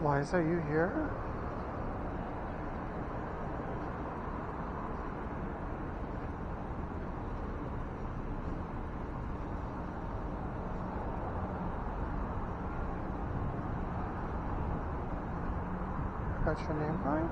Liza, are you here? Got your name right?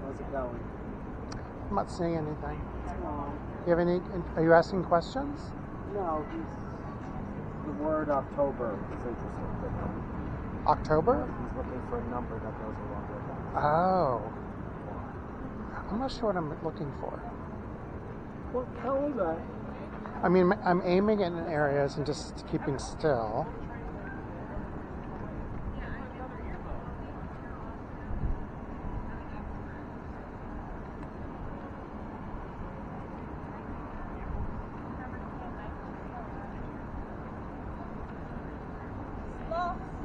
How's it going? I'm not seeing anything. No. You have any? Are you asking questions? No, the word October is interesting. October? He's looking for a number that goes along with that. Oh. I'm not sure what I'm looking for. What the hell is that? I mean, I'm aiming in areas and just keeping still.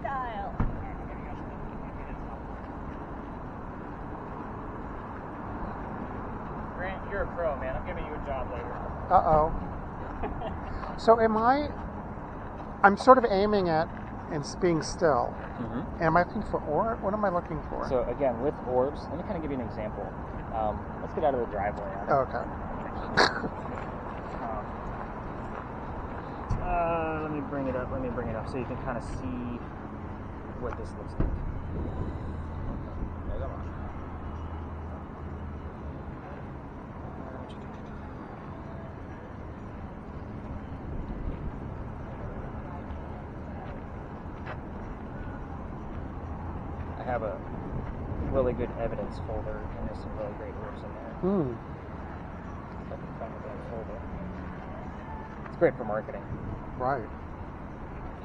Style. Grant, you're a pro, man. I'm giving you a job later. Uh-oh. So I'm sort of aiming at and being still. Mm-hmm. Am I looking for orb? What am I looking for? So again, with orbs, let me kind of give you an example. Let's get out of the driveway. Okay. Let me bring it up so you can kind of see what this looks like. I have a really good evidence folder, and there's some really great orbs in there. If I can find that folder. It's great for marketing. Right.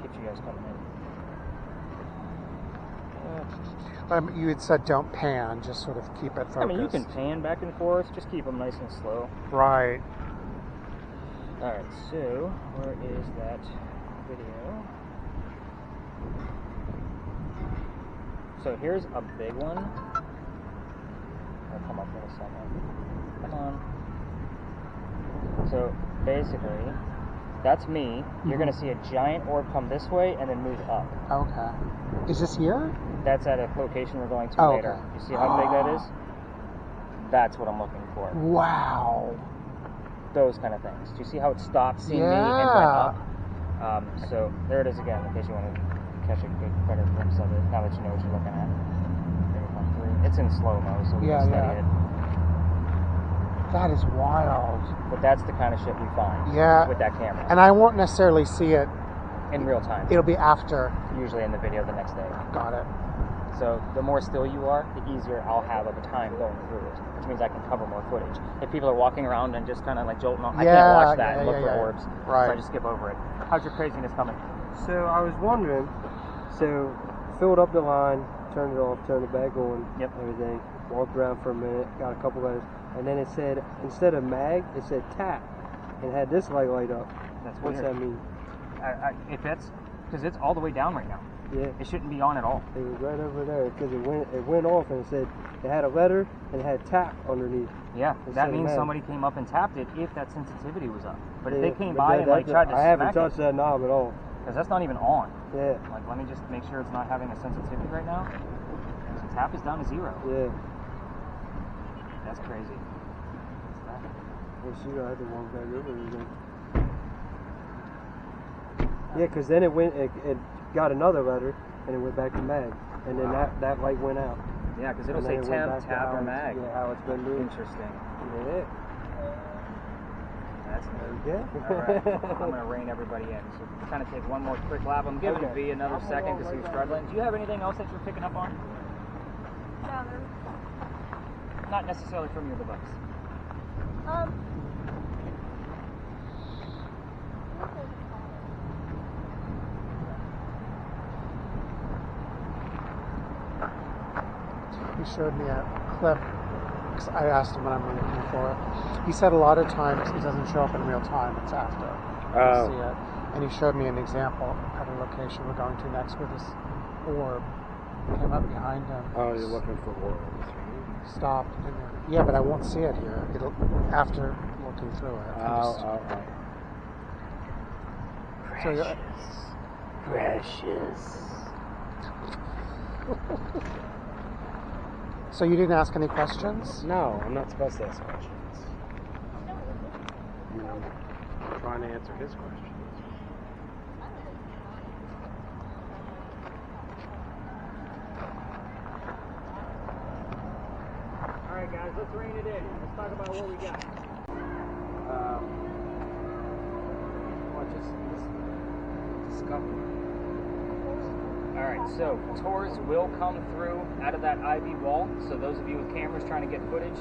Keeps you guys coming in. You had said don't pan, just sort of keep it focused. I mean, you can pan back and forth, just keep them nice and slow. Right. Alright, so where is that video? So here's a big one. I'll come up in a second. Come on. So basically, that's me. You're going to see a giant orb come this way and then move up. Okay. Is this here? That's at a location we're going to later. Okay. You see how big that is? That's what I'm looking for. Wow. Those kind of things. Do you see how it stopped seeing me and went up? So there it is again, in case you want to catch a good, better glimpse of it, now that you know what you're looking at. It'll come through. It's in slow-mo, so we can steady it. That is wild. But that's the kind of shit we find with that camera. And I won't necessarily see it in real time. It'll be after. Usually in the video the next day. Got it. So the more still you are, the easier I'll have of a time going through it, which means I can cover more footage. If people are walking around and just kind of like jolting on, I can't watch that and look for orbs. Right. So I just skip over it. How's your craziness coming? So I was wondering, so filled up the line, turned it off, turned it back on, everything, walked around for a minute, got a couple letters, and then it said, instead of mag, it said tap, and had this light up. What's that mean? If it's, because it's all the way down right now. Yeah. It shouldn't be on at all. It was right over there, because it went off and it said, it had a letter and it had tap underneath. Yeah, that means somebody came up and tapped it if that sensitivity was up. But if they came by and like tried to smack it. I haven't touched that knob at all. Because that's not even on. Yeah. Like, let me just make sure it's not having a sensitivity right now. So tap is down to 0. Yeah. That's crazy. Well, shoot, I had to walk back over again. Yeah, because then it got another letter, and it went back to mag. And then that light went out. Yeah, because it'll say temp, tap, or mag. Yeah, how it's been moved. Interesting. Yeah. That's good. Yeah. All right. I'm going to rein everybody in. So kind of take one more quick lap. I'm giving V another second because he was struggling. Do you have anything else that you're picking up on? No, Not necessarily from your device. He showed me a clip. 'Cause I asked him what I'm looking for. He said a lot of times it doesn't show up in real time. It's after you see it. And he showed me an example at a location we're going to next with this orb. Came up behind him. Oh, you're looking for orbs. Stopped. Yeah, but I won't see it here. It'll after looking through it. Precious. So you didn't ask any questions? No, I'm not supposed to ask questions. I'm trying to answer his questions. Alright guys, let's rein it in. Let's talk about what we got. Alright, so tours will come through out of that ivy wall. So those of you with cameras trying to get footage,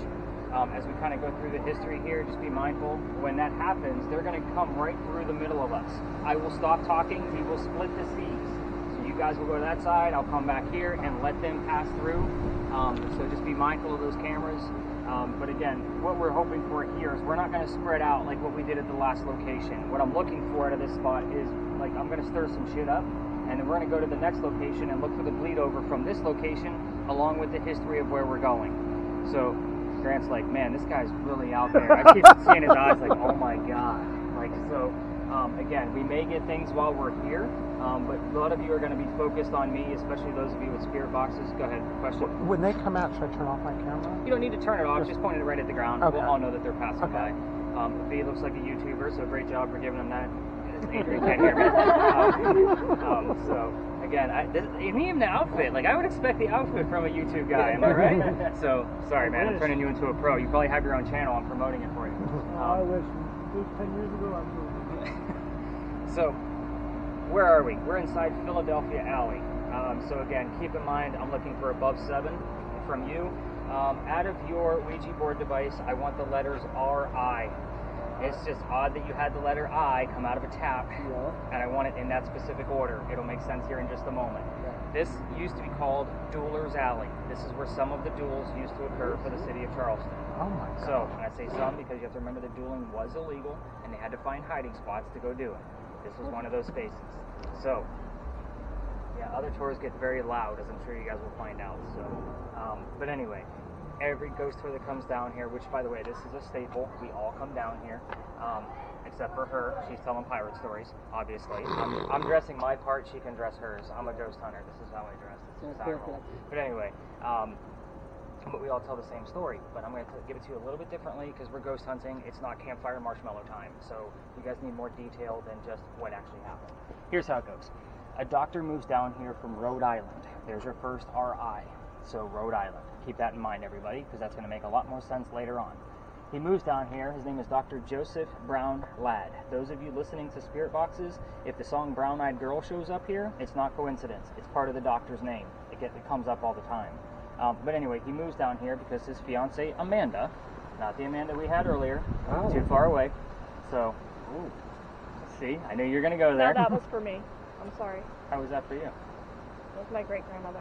as we kind of go through the history here, just be mindful. When that happens, they're going to come right through the middle of us. I will stop talking. We will split the seas. So you guys will go to that side. I'll come back here and let them pass through. So just be mindful of those cameras. But again, what we're hoping for here is we're not going to spread out like what we did at the last location. What I'm looking for out of this spot is, like, I'm going to stir some shit up, and then we're going to go to the next location and look for the bleed over from this location along with the history of where we're going. So Grant's like, man, this guy's really out there. I keep seeing his eyes like, oh my god. Like, so again, we may get things while we're here, but a lot of you are going to be focused on me, especially those of you with spirit boxes. Go ahead, question. When they come out, should I turn off my camera? You don't need to turn it off, just point it right at the ground. Okay. We'll all know that they're passing by. V looks like a YouTuber, so great job for giving him that. Adrian can't hear me. So again, even the outfit, like, I would expect the outfit from a YouTube guy, am I right? So sorry man, I'm turning you into a pro. You probably have your own channel, I'm promoting it for you. I wish 10 years ago I would. So where are we? We're inside Philadelphia Alley. So again, keep in mind, I'm looking for above 7 from you. Out of your Ouija board device, I want the letters R-I. It's just odd that you had the letter I come out of a tap, and I want it in that specific order. It'll make sense here in just a moment. This used to be called Dueler's Alley. This is where some of the duels used to occur for the city of Charleston. Oh my god. So, and I say some because you have to remember that dueling was illegal, and they had to find hiding spots to go do it. This was one of those spaces. So, yeah, other tours get very loud, as I'm sure you guys will find out. So, but anyway, every ghost tour that comes down here, which, by the way, this is a staple. We all come down here, except for her. She's telling pirate stories, obviously. I'm dressing my part. She can dress hers. I'm a ghost hunter. This is how I dress. This is how I roll. But anyway, but we all tell the same story. But I'm going to give it to you a little bit differently because we're ghost hunting. It's not campfire marshmallow time. So you guys need more detail than just what actually happened. Here's how it goes. A doctor moves down here from Rhode Island. There's your first RI. So Rhode Island. Keep that in mind, everybody, because that's going to make a lot more sense later on. He moves down here. His name is Dr. Joseph Brown Ladd. Those of you listening to Spirit Boxes, if the song Brown Eyed Girl shows up here, it's not coincidence. It's part of the doctor's name. It comes up all the time. But anyway, he moves down here because his fiancée, Amanda, not the Amanda we had earlier, too far away. So, see, I knew you were going to go there. No, that was for me. I'm sorry. How was that for you? It was my great-grandmother.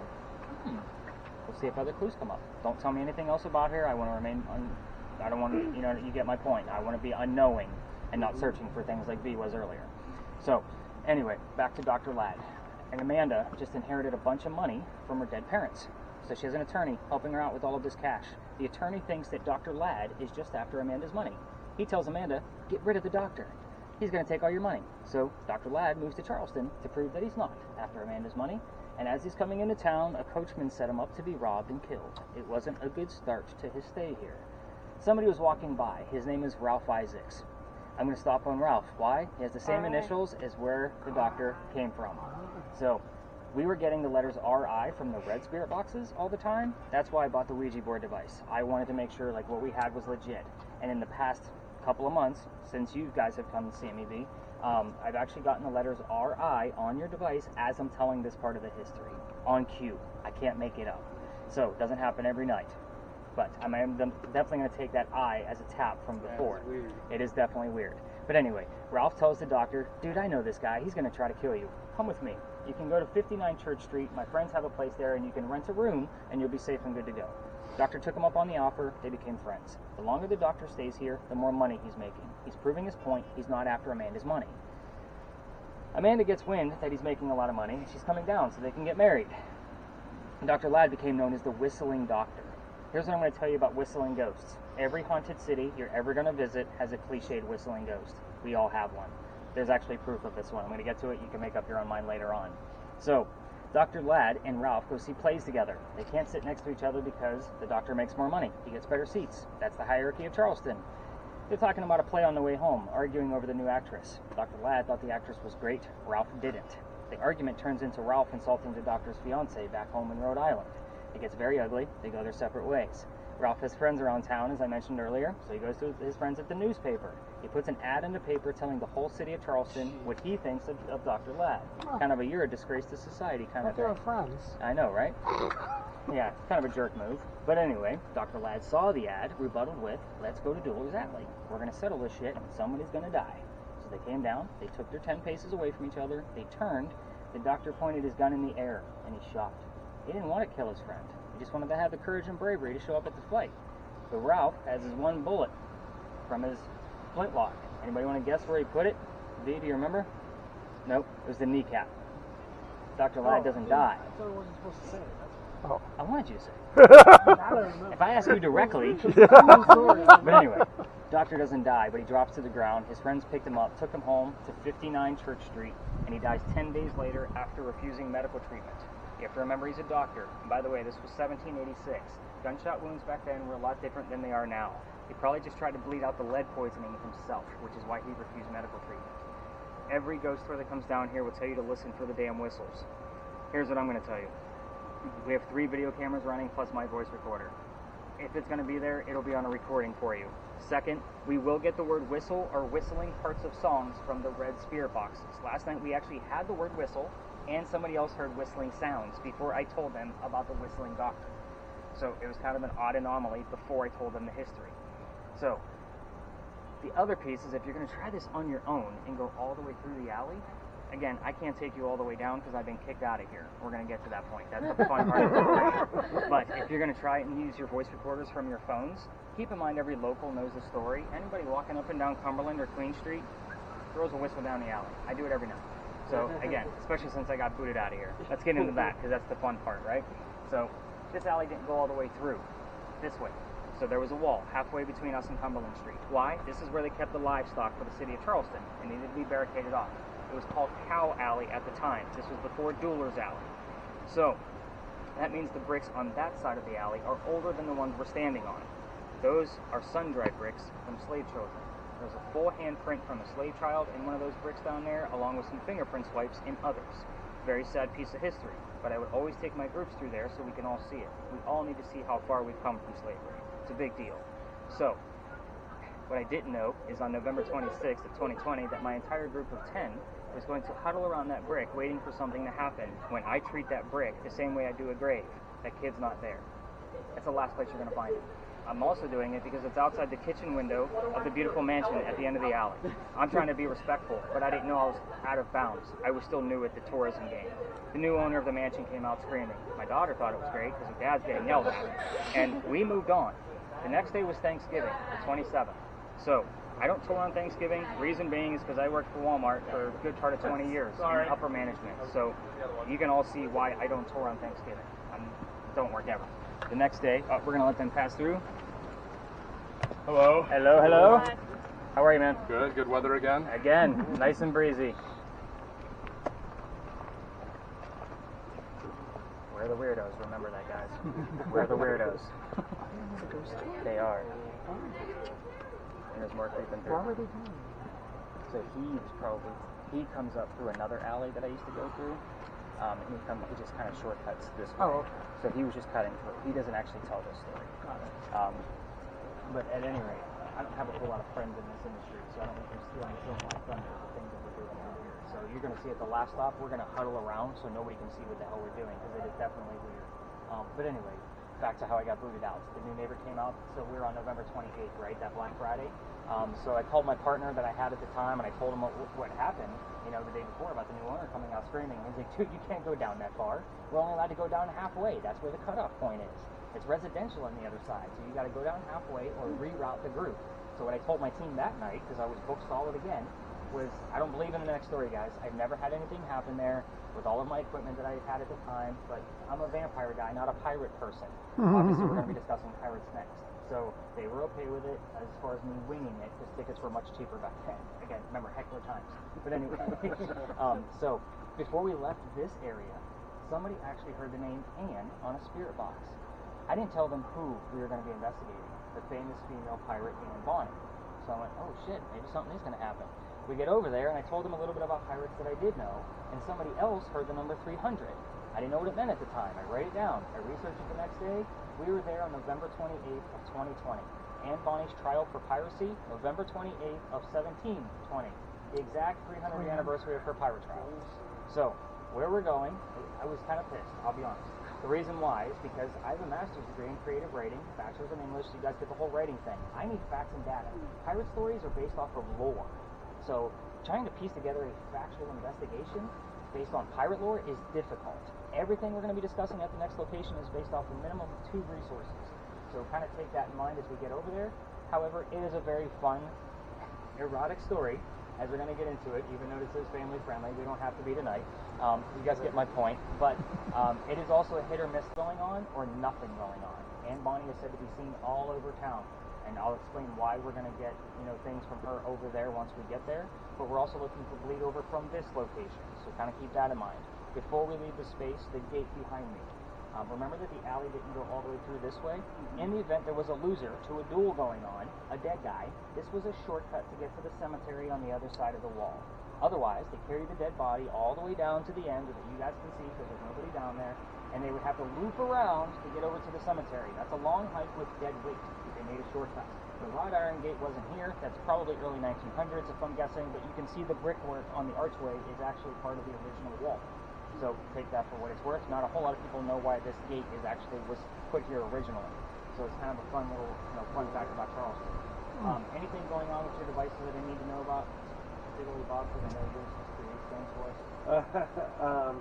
We'll see if other clues come up. Don't tell me anything else about her. I want to remain I don't want to, you get my point. I want to be unknowing and not searching for things like B was earlier. So, anyway, back to Dr. Ladd. And Amanda just inherited a bunch of money from her dead parents. So she has an attorney helping her out with all of this cash. The attorney thinks that Dr. Ladd is just after Amanda's money. He tells Amanda, get rid of the doctor. He's going to take all your money. So Dr. Ladd moves to Charleston to prove that he's not after Amanda's money. And as he's coming into town, a coachman set him up to be robbed and killed. It wasn't a good start to his stay here. Somebody was walking by. His name is Ralph Isaacs. I'm going to stop on Ralph. Why? He has the same initials as where the doctor came from. So we were getting the letters RI from the red spirit boxes all the time. That's why I bought the Ouija board device. I wanted to make sure like what we had was legit. And in the past couple of months since you guys have come to see me, V. I've actually gotten the letters RI on your device as I'm telling this part of the history. On cue. I can't make it up. So, it doesn't happen every night. But I'm definitely going to take that I as a tap from before. That's weird. It is definitely weird. But anyway, Ralph tells the doctor, dude, I know this guy. He's going to try to kill you. Come with me. You can go to 59 Church Street. My friends have a place there, and you can rent a room, and you'll be safe and good to go. Doctor took him up on the offer. They became friends. The longer the doctor stays here, the more money he's making. He's proving his point. He's not after Amanda's money. Amanda gets wind that he's making a lot of money, and she's coming down so they can get married. Dr. Ladd became known as the Whistling Doctor. Here's what I'm going to tell you about whistling ghosts. Every haunted city you're ever going to visit has a cliched whistling ghost. We all have one. There's actually proof of this one. I'm going to get to it. You can make up your own mind later on. So, Dr. Ladd and Ralph go see plays together. They can't sit next to each other because the doctor makes more money. He gets better seats. That's the hierarchy of Charleston. They're talking about a play on the way home, arguing over the new actress. Dr. Ladd thought the actress was great. Ralph didn't. The argument turns into Ralph insulting the doctor's fiancée back home in Rhode Island. It gets very ugly. They go their separate ways. Ralph has friends around town, as I mentioned earlier, so he goes to his friends at the newspaper. He puts an ad in the paper telling the whole city of Charleston what he thinks of Dr. Ladd. Oh. Kind of a you're a disgrace to society kind of But thing. they're friends. I know, right? Yeah, kind of a jerk move. But anyway, Dr. Ladd saw the ad, rebutted with, let's go to Dueler's Alley. We're going to settle this shit and somebody's going to die. So they came down, they took their 10 paces away from each other, they turned, the doctor pointed his gun in the air, and he shot. He didn't want to kill his friend. He just wanted to have the courage and bravery to show up at the fight. So Ralph has his one bullet from his flintlock. Anybody want to guess where he put it? V, do you remember? Nope, it was the kneecap. Dr. Ladd doesn't die. I thought I wasn't supposed to say it. That's I wanted you to say it. I don't know. If I ask you directly, but anyway, doctor doesn't die, but he drops to the ground. His friends picked him up, took him home to 59 Church Street, and he dies 10 days later after refusing medical treatment. You have to remember he's a doctor. And by the way, this was 1786. Gunshot wounds back then were a lot different than they are now. He probably just tried to bleed out the lead poisoning himself, which is why he refused medical treatment. Every ghost story that comes down here will tell you to listen for the damn whistles. Here's what I'm going to tell you. We have 3 video cameras running plus my voice recorder. If it's going to be there, it'll be on a recording for you. Second, we will get the word whistle or whistling parts of songs from the red spirit boxes. Last night we actually had the word whistle, and somebody else heard whistling sounds before I told them about the whistling doctor. So it was kind of an odd anomaly before I told them the history. So the other piece is if you're going to try this on your own and go all the way through the alley, again, I can't take you all the way down because I've been kicked out of here. We're going to get to that point. That's the fun part of it. But if you're going to try it and use your voice recorders from your phones, keep in mind every local knows the story. Anybody walking up and down Cumberland or Queen Street throws a whistle down the alley. I do it every night. So again, especially since I got booted out of here. Let's get into that because that's the fun part, right? So this alley didn't go all the way through. This way. So there was a wall halfway between us and Cumberland Street. Why? This is where they kept the livestock for the city of Charleston. It needed to be barricaded off. It was called Cow Alley at the time. This was before Dueler's Alley. So that means the bricks on that side of the alley are older than the ones we're standing on. Those are sun-dried bricks from slave children. There's a full handprint from a slave child in one of those bricks down there, along with some fingerprint swipes in others. Very sad piece of history, but I would always take my groups through there so we can all see it. We all need to see how far we've come from slavery. It's a big deal. So, what I didn't know is on November 26th of 2020 that my entire group of 10 was going to huddle around that brick waiting for something to happen when I treat that brick the same way I do a grave. That kid's not there. That's the last place you're going to find it. I'm also doing it because it's outside the kitchen window of the beautiful mansion at the end of the alley. I'm trying to be respectful, but I didn't know I was out of bounds. I was still new at the tourism game. The new owner of the mansion came out screaming. My daughter thought it was great because her dad's getting yelled at. And we moved on. The next day was Thanksgiving, the 27th. So, I don't tour on Thanksgiving. Reason being is because I worked for Walmart for a good part of 20 years in upper management. So, you can all see why I don't tour on Thanksgiving. I don't work ever. The next day, we're going to let them pass through. Hello. Hello, hello. Hi. How are you, man? Good weather again. Again, nice and breezy. We're the weirdos, remember that, guys. We're the weirdos. They are. And there's more creeping through. Why were they doing So he comes up through another alley that I used to go through. And he just kind of shortcuts this way. Oh, okay. So he was just cutting through. He doesn't actually tell this story. Got it. But at any rate, I don't have a whole lot of friends in this industry, so I don't think you're stealing some of my thunder, the things that we're doing out here. So you're going to see at the last stop, we're going to huddle around so nobody can see what the hell we're doing, because it is definitely weird. But anyway, back to how I got booted out. The new neighbor came out, so we were on November 28th, right, that Black Friday. So I called my partner that I had at the time, and I told him what happened, you know, the day before about the new owner coming out screaming. And he's like, dude, you can't go down that far. We're only allowed to go down halfway. That's where the cutoff point is. It's residential on the other side, so you got to go down halfway or reroute the group. So what I told my team that night, because I was booked solid again, was I don't believe in the next story, guys. I've never had anything happen there with all of my equipment that I had at the time, but I'm a vampire guy, not a pirate person. Obviously, we're going to be discussing pirates next. So they were okay with it as far as me winging it, because tickets were much cheaper back then. Again, remember heckler times. But anyway, so before we left this area, somebody actually heard the name Anne on a spirit box. I didn't tell them who we were going to be investigating, the famous female pirate Anne Bonny. So I went, oh shit, maybe something is going to happen. We get over there, and I told them a little bit about pirates that I did know, and somebody else heard the number 300. I didn't know what it meant at the time. I write it down. I researched it the next day. We were there on November 28th of 2020. Anne Bonny's trial for piracy, November 28th of 1720. The exact 300th anniversary of her pirate trial. So, where we're going, I was kind of pissed, I'll be honest. The reason why is because I have a master's degree in creative writing, bachelor's in English, so you guys get the whole writing thing. I need facts and data. Pirate stories are based off of lore. So trying to piece together a factual investigation based on pirate lore is difficult. Everything we're going to be discussing at the next location is based off a minimum of 2 resources. So kind of take that in mind as we get over there. However, it is a very fun, erotic story, as we're going to get into it, even though this is family friendly. We don't have to be tonight. You guys get my point. But it is also a hit or miss going on, or nothing going on. Anne Bonny is said to be seen all over town. And I'll explain why we're going to get, you know, things from her over there once we get there. But we're also looking for bleed over from this location, so kind of keep that in mind. Before we leave the space, the gate behind me. Remember that the alley didn't go all the way through this way? In the event there was a loser to a duel going on, a dead guy, this was a shortcut to get to the cemetery on the other side of the wall. Otherwise, they carry the dead body all the way down to the end so that you guys can see because there's nobody down there, and they would have to loop around to get over to the cemetery. That's a long hike with dead weight. They made a shortcut. The wrought iron gate wasn't here. That's probably early 1900s if I'm guessing, but you can see the brickwork on the archway is actually part of the original wall. So take that for what it's worth. Not a whole lot of people know why this gate was put here originally. So it's kind of a fun little, fun fact about Charleston. Anything going on with your devices that I need to know about? Particularly Bob, because I know yours just creates things for us.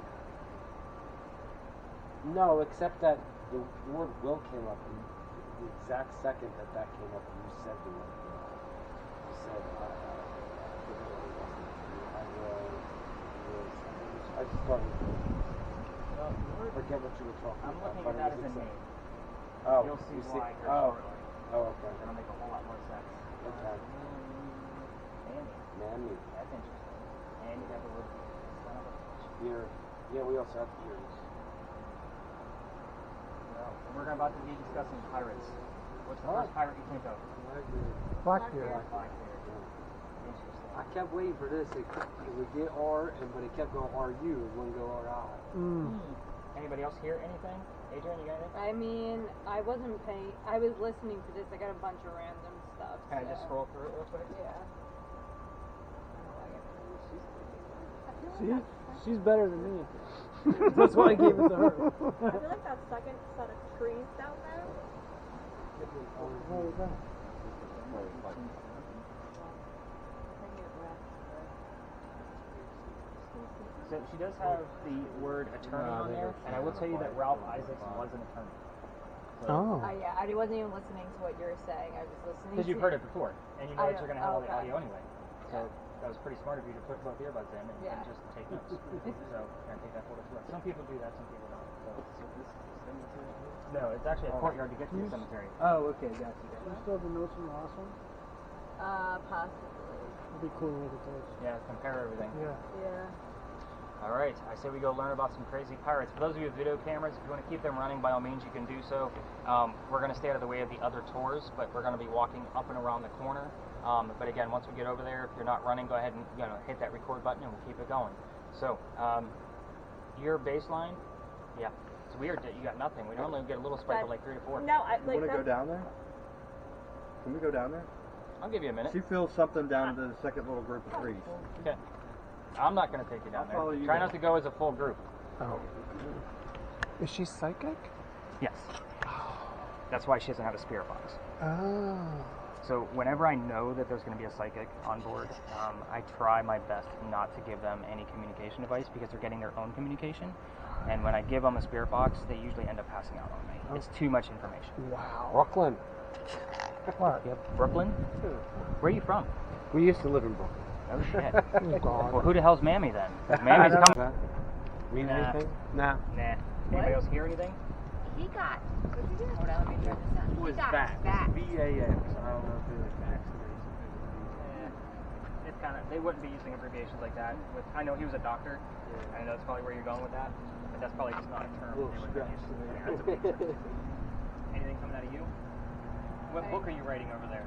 No, except that the word will came up, and the exact second that came up, you said the word will. You said, I just thought it was, forget what you were talking I'm about. looking at that as a name. Oh, You'll see you why here oh, shortly. oh, okay. That'll make a whole lot more sense. Okay. Mammy. That's interesting. And you have the word son of a bitch. Beer. Yeah, we also have beers. Well, we're about to be discussing pirates. What's the first pirate you think of? Blackbeard. Blackbeard. Interesting. I kept waiting for this. It would get R, but it kept going RU. It wouldn't go RI. Anybody else hear anything? Adrian, you got anything? I mean, I wasn't paying. I was listening to this. I got a bunch of random stuff. Can I just scroll through it real quick? Yeah. See? She's better than me. That's why I gave it to her. I feel like that second set of trees down there. What was that? So she does have the word attorney on there, and I will tell you that Ralph Isaacs was an attorney. So, Yeah, I wasn't even listening to what you were saying. I was just listening. because you've heard it before, and you know that you're going to have all the okay. audio anyway. So that was pretty smart of you to put both earbuds in and just take notes. So I take that for what it's worth. Some people do that, some people don't. So this no, it's actually a courtyard to get to the cemetery. Oh, okay, gotcha. You still have the notes from the last one? Possibly. It'd be cool to look at those. Yeah, compare everything. Yeah. Yeah. All right, I say we go learn about some crazy pirates. For those of you with video cameras, if you want to keep them running, by all means, you can do so. We're going to stay out of the way of the other tours, but we're going to be walking up and around the corner. But again, once we get over there, if you're not running, go ahead and hit that record button, and we'll keep it going. So, your baseline, yeah, it's weird that you got nothing. We normally get a little spike of like 3 or 4. No, I You want to go down there? Can we go down there? I'll give you a minute. She feels something down to the second little group of trees. Okay. I'm not going to take you down I'll there. you Try down. not to go as a full group. Oh. Is she psychic? Yes. That's why she doesn't have a spirit box. Oh. So whenever I know that there's going to be a psychic on board, I try my best not to give them any communication device because they're getting their own communication. And when I give them a spirit box, they usually end up passing out on me. It's too much information. Wow. Brooklyn. What? You have Brooklyn? Where are you from? We used to live in Brooklyn. Oh shit. Oh, God. Well, who the hell's Mammy then? Mammy's coming. Mean Nah. anything? Nah. Nah. Anybody else hear anything? He got. Hold on, let me turn this on. It was He got Vax. Vax. V-A-X. I don't know if it was Vax or It's kind of, they wouldn't be using abbreviations like that. I know he was a doctor. Yeah. I know that's probably where you're going with that. But that's probably just not a term. A little they would be stretch. using. Yeah, that's a big term. Anything coming out of you? What book are you writing over there?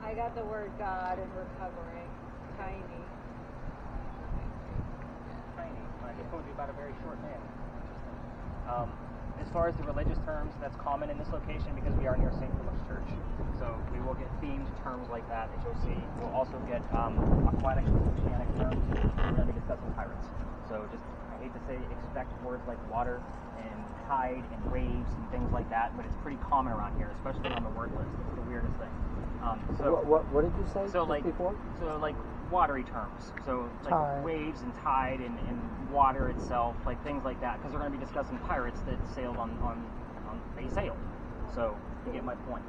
I got the word God and recovering. Tiny. Tiny. I just told you about a very short man. As far as the religious terms, that's common in this location because we are near St. Louis Church. So we will get themed terms like that you'll see. We'll also get aquatic oceanic terms. We're going to be discussing pirates. So just, I hate to say, expect words like water and tide and waves and things like that, but it's pretty common around here, especially on the word list. It's the weirdest thing. What did you say So like before? So like watery terms. So like Tide. waves and tide and water itself, like things like that, because we're going to be discussing pirates that sailed on they sailed. So you get my point.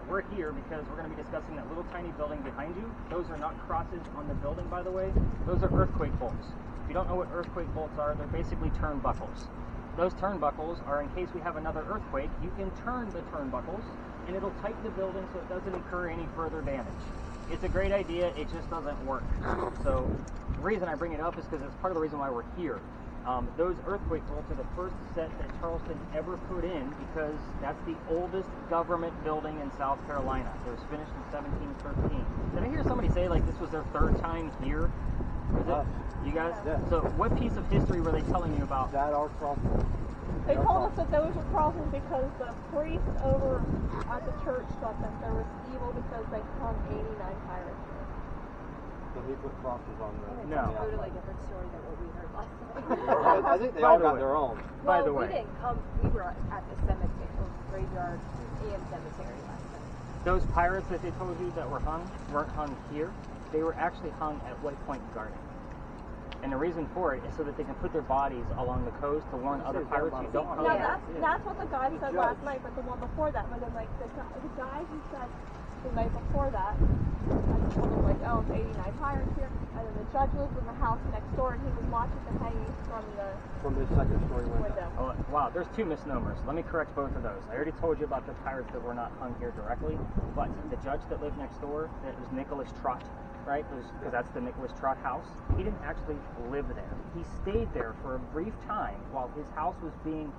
We're here because we're going to be discussing that little tiny building behind you. Those are not crosses on the building, by the way. Those are earthquake bolts. If you don't know what earthquake bolts are, they're basically turnbuckles. Those turnbuckles are in case we have another earthquake. You can turn the turnbuckles, and it'll tighten the building so it doesn't incur any further damage. It's a great idea, it just doesn't work. So the reason I bring it up is because it's part of the reason why we're here. Those earthquake bolts are the first set that Charleston ever put in because that's the oldest government building in South Carolina. It was finished in 1713. Did I hear somebody say like this was their third time here? Was it? You guys? Yeah. So what piece of history were they telling you about? That our crossing. They told us that those were crosses because the priest over at the church thought that there was evil because they hung 89 pirates. So he put crosses on the. No. It's a totally different story than what we heard last night. I think they By all the got way. their own. By the Well, way. we didn't come. We were at the cemetery, or graveyard and cemetery last night. Those pirates that they told you that were hung weren't hung here. They were actually hung at White Point Garden. And the reason for it is so that they can put their bodies along the coast to warn other pirates you don't No, know. that's what the guy said last night, but the one before that, but then like the guy who said the night before that, I just told him like, oh, it's 89 pirates here, and then the judge lives in the house next door, and he was watching the hangings from From the second story window. window. Oh, wow, there's two misnomers. Let me correct both of those. I already told you about the pirates that were not hung here directly, but the judge that lived next door, that was Nicholas Trott, right? Because that's the Nicholas Trott house. He didn't actually live there. He stayed there for a brief time while his house was being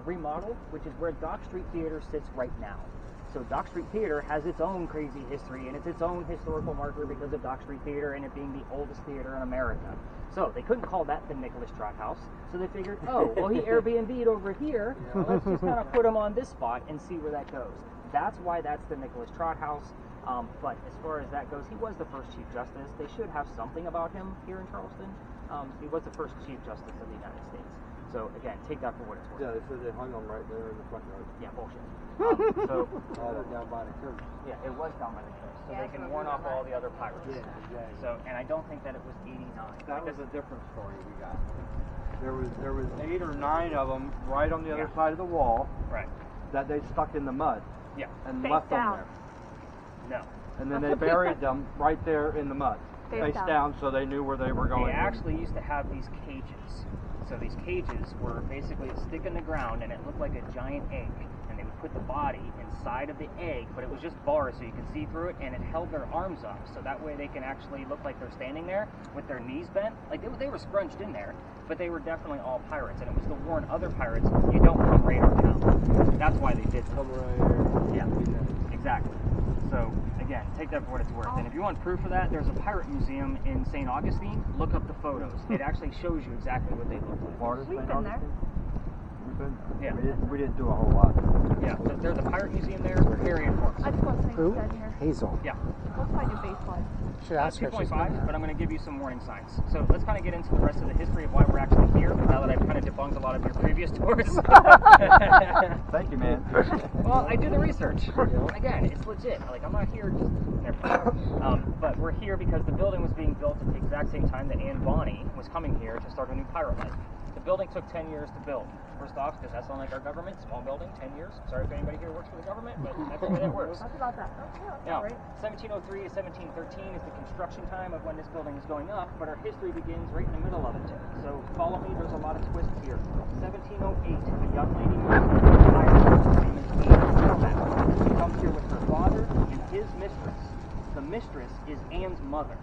remodeled, which is where Dock Street Theater sits right now. So Dock Street Theater has its own crazy history, and it's its own historical marker because of Dock Street Theater and it being the oldest theater in America. So they couldn't call that the Nicholas Trott house, so they figured, oh, well, he Airbnb'd over here, let's just kind of put him on this spot and see where that goes. That's why that's the Nicholas Trott house. But as far as that goes, he was the first Chief Justice. They should have something about him here in Charleston. He was the first Chief Justice of the United States. So again, take that for what it's worth. Yeah, they said they hung them right there in the front yard. Yeah, bullshit. Down by the church. Yeah, it was down by the church, so they can warn off all the other pirates. Yeah, exactly. So, and I don't think that it was 89. That was a different story we got. There was 8 or 9 of them right on the other side of the wall. Right. That they stuck in the mud. Yeah. And Face left down. them there. No. And then they buried them right there in the mud. Face down so they knew where they were going. They actually used to have these cages. So these cages were basically a stick in the ground, and it looked like a giant egg. And they would put the body inside of the egg, but it was just bars so you could see through it, and it held their arms up. So that way they can actually look like they're standing there with their knees bent. Like they were scrunched in there, but they were definitely all pirates. And it was to warn other pirates, you don't come raid our town. That's why they did that. Come right here. Yeah, exactly. So, again, take that for what it's worth. And if you want proof of that, there's a pirate museum in St. Augustine. Look up the photos. It actually shows you exactly what they look like. Florida's We've St. been there. Augustine? open. Yeah. We didn't do a whole lot. Yeah, there's a pirate museum there. We're very informed. I just want to say Who? down here. Hazel. Yeah. What's my new baseline? Should ask her. 2.5, but I'm going to give you some warning signs. So let's kind of get into the rest of the history of why we're actually here, now that I've kind of debunked a lot of your previous tours. Thank you, man. Well, I do the research. Again, it's legit. Like, I'm not here just... but we're here because the building was being built at the exact same time that Anne Bonny was coming here to start a new pirate life. The building took 10 years to build. First off, does that sound like our government? Small building, 10 years. Sorry if anybody here works for the government, but that's the way that works. That's about that. Now, 1703 to 1713 is the construction time of when this building is going up, but our history begins right in the middle of it. So follow me, there's a lot of twists here. 1708, a young lady moves to Ireland. Her name is Anne Cormac. She comes here with her father and his mistress. The mistress is Anne's mother.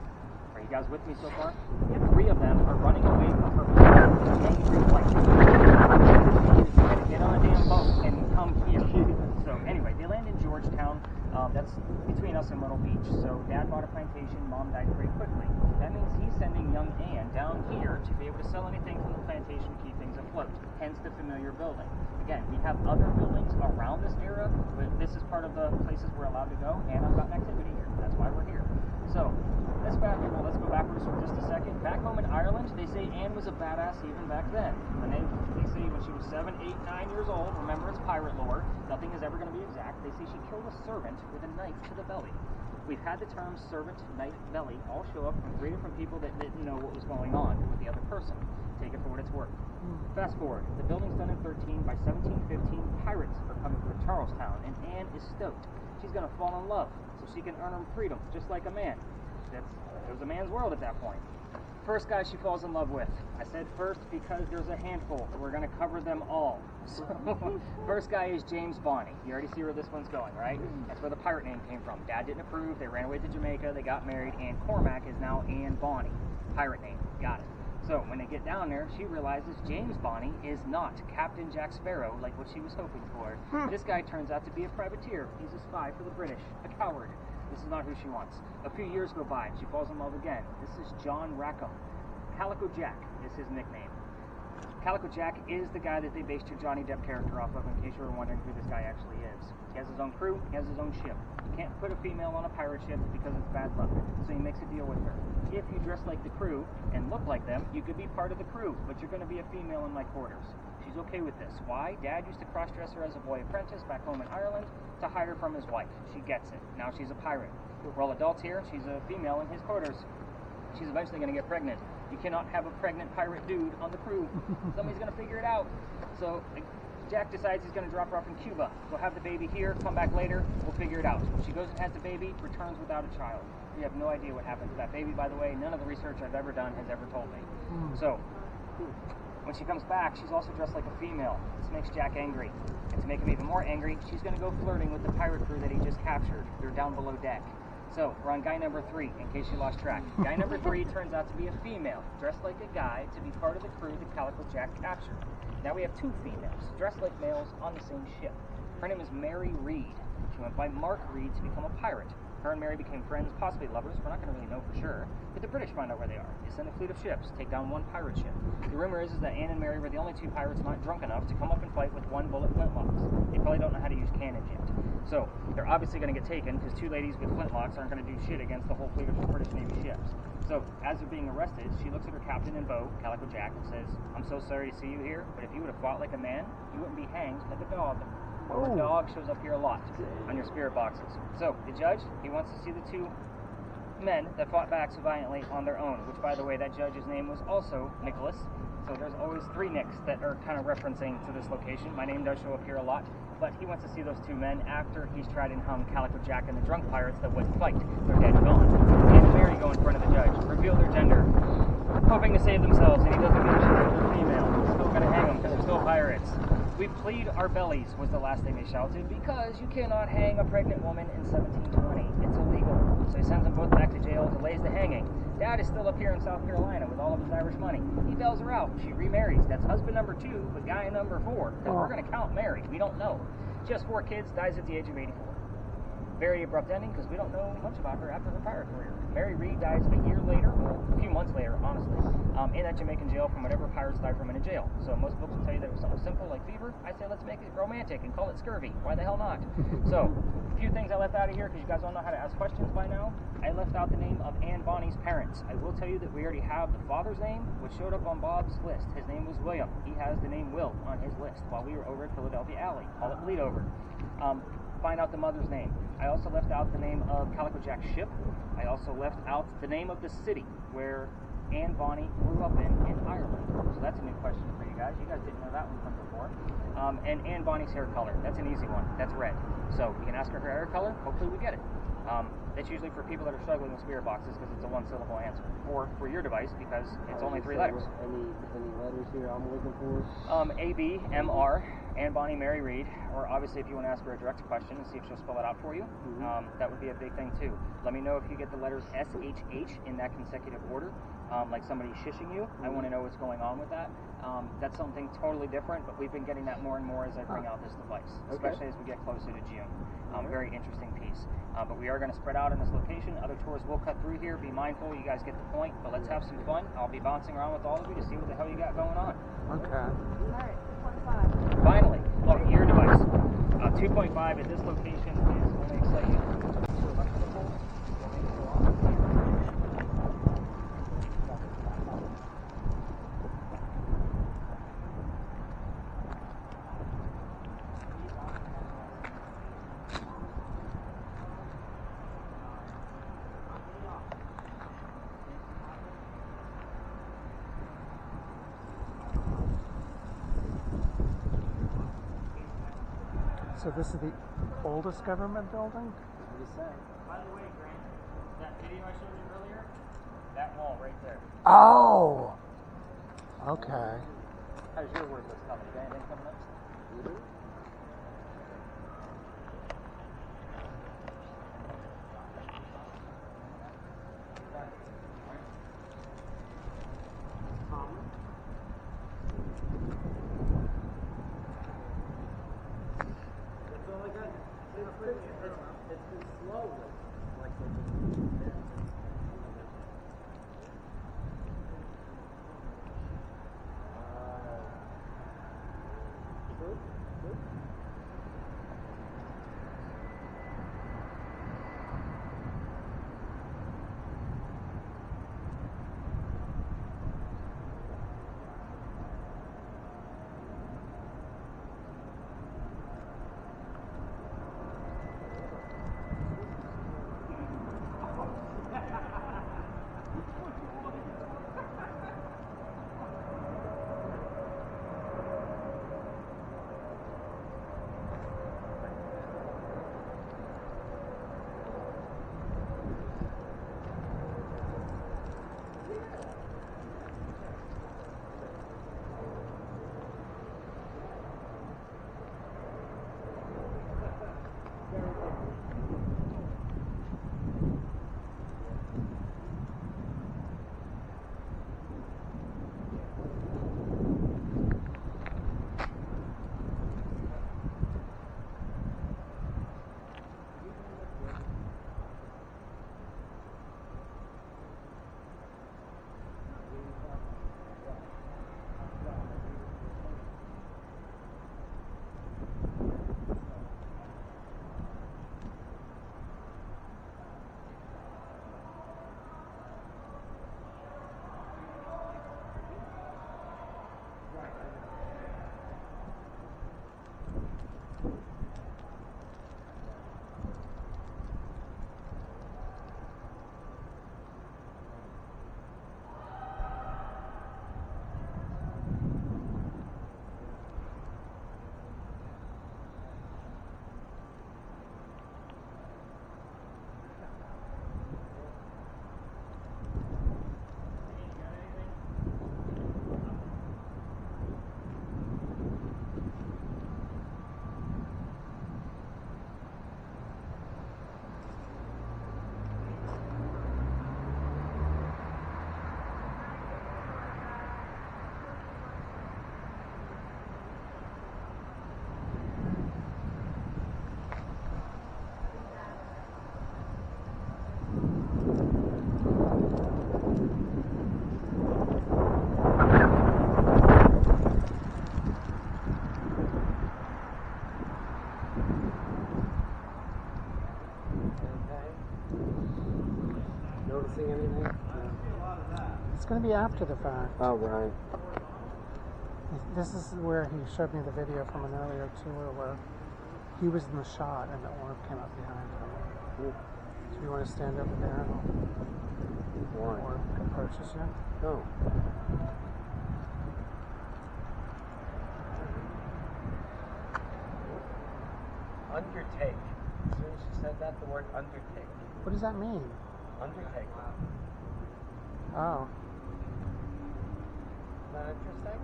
Are you guys with me so far? Three of them are running away from her father in an angry flight. Get on a damn boat and come here. So anyway, they land in Georgetown. That's between us and Myrtle Beach. So dad bought a plantation, mom died pretty quickly. That means he's sending young Anne down here to be able to sell anything from the plantation to keep things afloat. Hence the familiar building. Again, we have other buildings around this era, but this is part of the places we're allowed to go, and I've got an activity here. That's why we're here. So let's go backwards for just a second. Back home in Ireland, they say Anne was a badass even back then. They say when she was 7, 8, 9 years old, remember it's pirate lore, nothing is ever going to be exact, they say she killed a servant with a knife to the belly. We've had the terms servant, knife, belly all show up from 3 different people that didn't know what was going on with the other person. Take it for what it's worth. Fast forward, the building's done in 13. By 1715, pirates are coming through Charlestown, and Anne is stoked. She's going to fall in love, so she can earn her freedom, just like a man. It was a man's world at that point. First guy she falls in love with. I said first because there's a handful. We're going to cover them all. So, first guy is James Bonny. You already see where this one's going, right? That's where the pirate name came from. Dad didn't approve. They ran away to Jamaica. They got married. Anne Cormac is now Anne Bonny. Pirate name. Got it. So when they get down there, she realizes James Bonny is not Captain Jack Sparrow like what she was hoping for. This guy turns out to be a privateer. He's a spy for the British. A coward. This is not who she wants. A few years go by and she falls in love again. This is John Rackham. Calico Jack is his nickname. Calico Jack is the guy that they based your Johnny Depp character off of, in case you were wondering who this guy actually is. He has his own crew, he has his own ship. You can't put a female on a pirate ship because it's bad luck, so he makes a deal with her. If you dress like the crew and look like them, you could be part of the crew, but you're going to be a female in my quarters. She's okay with this. Why? Dad used to cross-dress her as a boy apprentice back home in Ireland to hide her from his wife. She gets it. Now she's a pirate. We're all adults here. She's a female in his quarters. She's eventually going to get pregnant. You cannot have a pregnant pirate dude on the crew. Somebody's going to figure it out. So Jack decides he's going to drop her off in Cuba. Go have the baby here, come back later, we'll figure it out. She goes and has the baby, returns without a child. We have no idea what happened to that baby, by the way. None of the research I've ever done has ever told me. So when she comes back, she's also dressed like a female. This makes Jack angry. And to make him even more angry, she's going to go flirting with the pirate crew that he just captured. They're down below deck. So, we're on guy number 3, in case you lost track. Guy number 3 turns out to be a female, dressed like a guy to be part of the crew that Calico Jack captured. Now we have 2 females, dressed like males on the same ship. Her name is Mary Reed. She went by Mark Reed to become a pirate. Her and Mary became friends, possibly lovers. We're not going to really know for sure. But the British find out where they are. They send a fleet of ships, take down 1 pirate ship. The rumor is that Anne and Mary were the only 2 pirates not drunk enough to come up and fight with 1 bullet flintlocks. They probably don't know how to use cannons yet. So, they're obviously going to get taken because 2 ladies with flintlocks aren't going to do shit against the whole fleet of British Navy ships. So, as they're being arrested, she looks at her captain in bow, Calico Jack, and says, "I'm so sorry to see you here, but if you would have fought like a man, you wouldn't be hanged like a dog." The word dog shows up here a lot on your spirit boxes. So, the judge, he wants to see the 2 men that fought back so violently on their own, which, by the way, that judge's name was also Nicholas. So there's always 3 Nicks that are kind of referencing to this location. My name does show up here a lot, but he wants to see those 2 men after he's tried and hung Calico Jack and the drunk pirates that wouldn't fight. They're dead and gone. Anne and Mary go in front of the judge, reveal their gender, hoping to save themselves, and he doesn't give a shit if they're female. He's still going to hang them because they're still pirates. "We plead our bellies," was the last thing they shouted, because you cannot hang a pregnant woman in 1720. It's illegal. So he sends them both back to jail, delays the hanging. Dad is still up here in South Carolina with all of his Irish money. He bails her out. She remarries. That's husband number 2, but guy number 4, because we're going to count Mary. We don't know. She has 4 kids, dies at the age of 84. very abrupt ending because we don't know much about her after her pirate career. Mary Read dies a year later, well, a few months later, honestly, in that Jamaican jail from whatever pirates died from in a jail. So most books will tell you that it was something simple like fever. I say let's make it romantic and call it scurvy. Why the hell not? So, a few things I left out of here because you guys all know how to ask questions by now. I left out the name of Anne Bonny's parents. I will tell you that we already have the father's name, which showed up on Bob's list. His name was William. He has the name Will on his list while we were over at Philadelphia Alley. Call it Bleed Over. Find out the mother's name. I also left out the name of Calico Jack's ship. I also left out the name of the city where Anne Bonny grew up in Ireland. So that's a new question for you guys. You guys didn't know that one from before. And Anne Bonny's hair color. That's an easy one. That's red. So we can ask her hair color. Hopefully we get it. That's usually for people that are struggling with spirit boxes because it's a one-syllable answer. Or for your device because it's only 3 letters. Any letters here I'm looking for? A, B, M, R, Anne Bonny, Mary Read. Or obviously if you want to ask her a direct question and see if she'll spell it out for you, that would be a big thing too. Let me know if you get the letters S, H, H in that consecutive order. Like somebody shishing you. I want to know what's going on with that. That's something totally different, but we've been getting that more and more as I bring out this device, especially as we get closer to June. Very interesting piece. But we are going to spread out in this location. Other tours will cut through here. Be mindful, you guys get the point, but let's have some fun. I'll be bouncing around with all of you to see what the hell you got going on. Okay. Alright, 2.5. Finally, look, your device. 2.5 at this location is only exciting. So this is the oldest government building? By the way, Grant, that video I showed you earlier, that wall right there. Oh! Okay. How's your word list coming? You got anything coming up? It's been slow, like going to be after the fact. Oh, right. This is where he showed me the video from an earlier tour where he was in the shot and the orb came up behind him. Ooh. Do you want to stand over there and the orb approaches you? No. Undertake. As soon as you said that, the word undertake. What does that mean? Undertake. Oh. Isn't that interesting?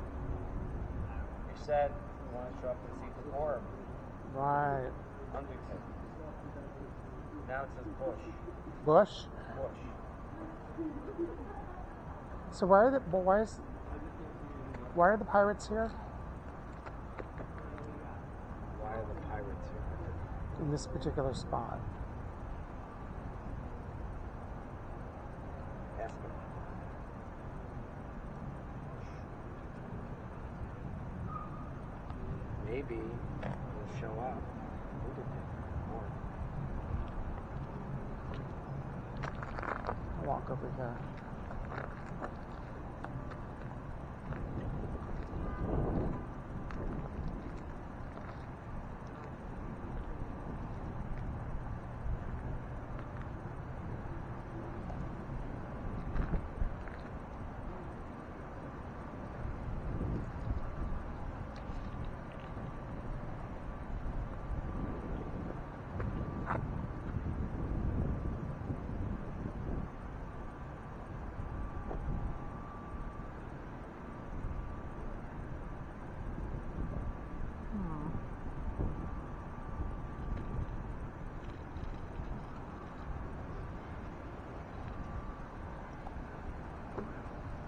You said you want to show up and see the orb. Right. Undertake. Now it says bush. Bush? Bush. So why are the pirates here? Why are the pirates here? In this particular spot. Ask them. Maybe they'll show up. I'll walk over here.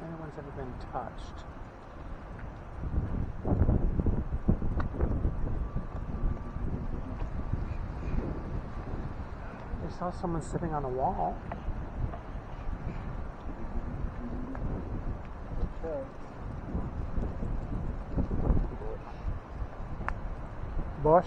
Anyone's ever been touched? They saw someone sitting on a wall. Bush.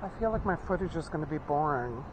I feel like my footage is going to be boring.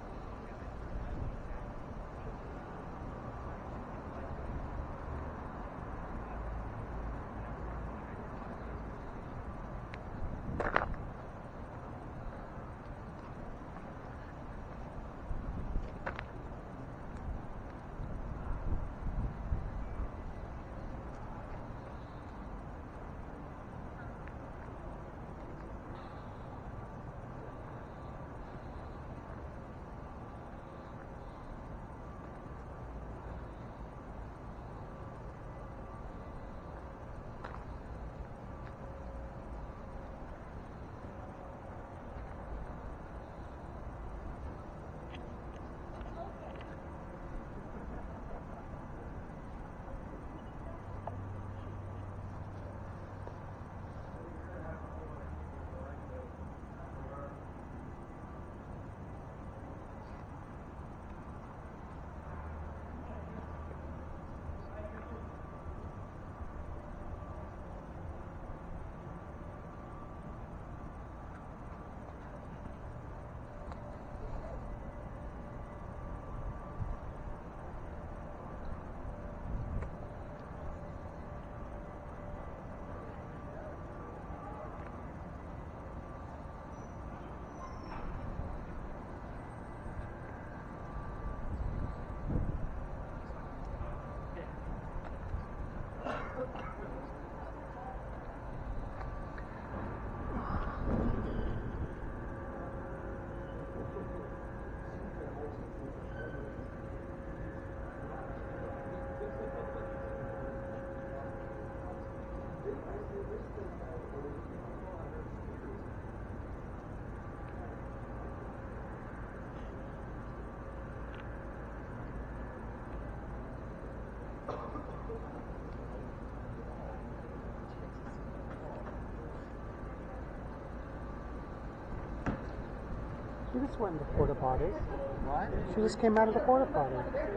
She just went into porta potty. What? She just came out of the porta potty.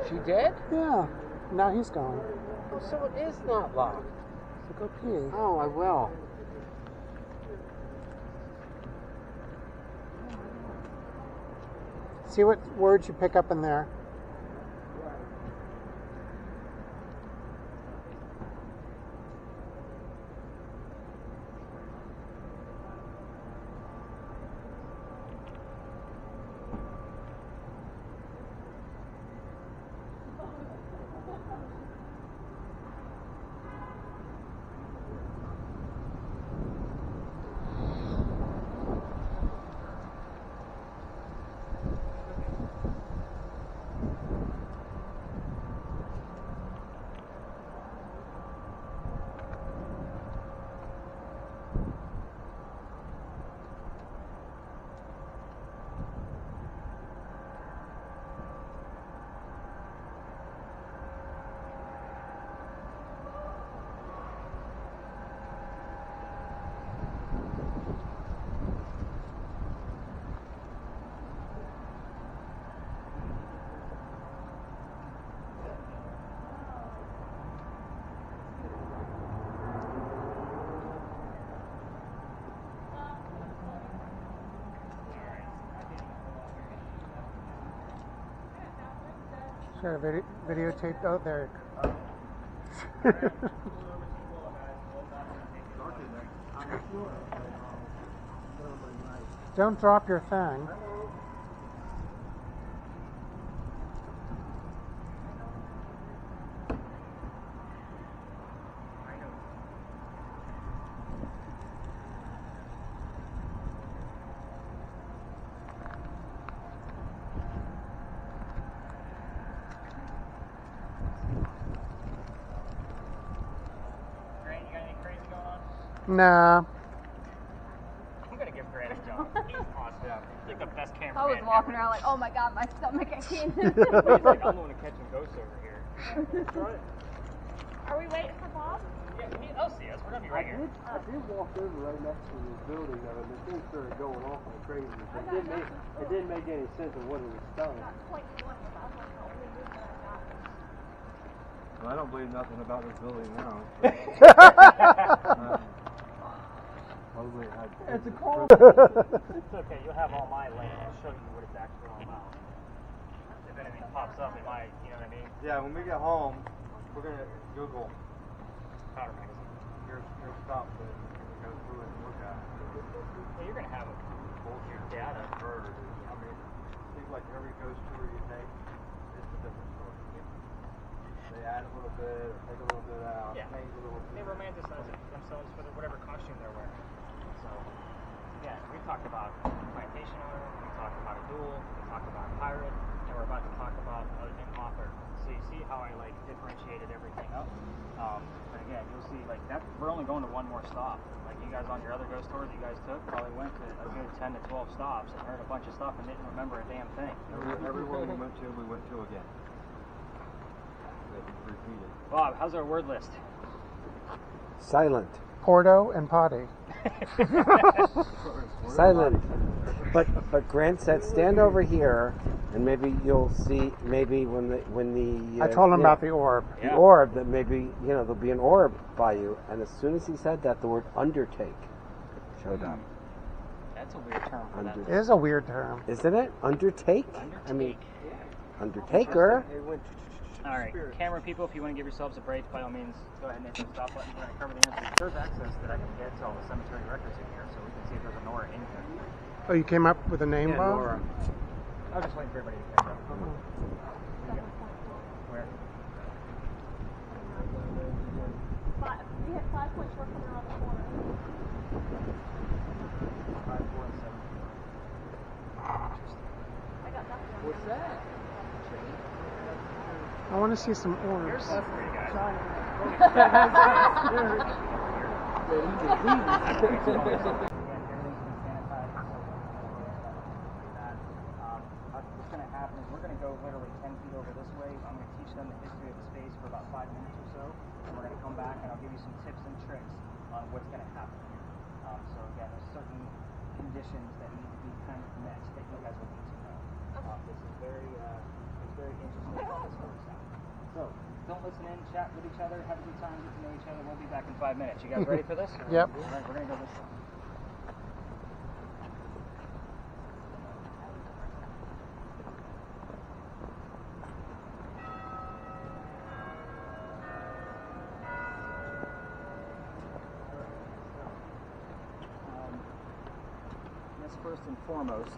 She did? Yeah. Now he's going. Oh, so it is not locked. So go pee. Oh, I will. See what words you pick up in there. Sure, videotape. Oh, there. Don't drop your thing. Nah. I'm gonna give Grant a jump. He's awesome. He's like the best cameraman. I was walking around like, oh my god, my stomach, I can't. He's like, I'm going to catch and ghosts over here. That's right. Are we waiting for Bob? Yeah, they'll see us. We're gonna be right here. I did walk over right next to this building though, and the thing started going off like crazy. It didn't make any sense of what it was telling. Well, I don't believe nothing about this building now. It's a call. It's okay. You'll have all my links. I'll show you what it's actually all about. If anything pops up, it might. You know what I mean? Yeah, when we get home, we're gonna Google Powder magazine. your stuff and go through it and look at it. Well, you're gonna have a your data. I mean, it seems like every ghost tour you take, it's a different story. They add a little bit, or take a little bit out, change a little bit. They romanticize themselves for whatever costume they're wearing. So, yeah, we talked about plantation owner, we talked about a duel, we talked about a pirate, and we're about to talk about an author. So you see how I like differentiated everything up. But again, you'll see like that. We're only going to one more stop. Like you guys on your other ghost tours, you guys took probably went to a good 10 to 12 stops and heard a bunch of stuff and didn't remember a damn thing. Everywhere we went to again. Repeated. Bob, how's our word list? Silent. Porto and potty. Silent. But Grant said, stand over here, and maybe you'll see. Maybe when the I told him about the orb. The orb, that maybe there'll be an orb by you. And as soon as he said that, the word undertake showed up. That's a weird term for that. It is a weird term, isn't it? Undertake. I mean, Undertaker. All right, camera people, if you want to give yourselves a break, by all means, go ahead and hit the stop button. We're going to cover the answers. There's access that I can get to all the cemetery records in here, so we can see if there's a Nora in here. Oh, you came up with a name, Bob? Nora. I was just waiting for everybody to catch up. Where? We had 5 points working around the corner. 5, 4, and 7. I got nothing. What's that? I want to see some orbs. Here's one for you guys. What's going to happen is we're going to go literally 10 feet over this way. I'm going to teach them the history of the space for about 5 minutes or so, and we're going to come back and I'll give you some tips and tricks on what's going to happen here. So again, there's certain conditions that need to be kind of met that you guys will need to know. This is it's very interesting how this works out. So, don't listen in, chat with each other, have a good time, get to know each other. We'll be back in 5 minutes. You guys ready for this? Yep. All right, we're going to go this way. First and foremost,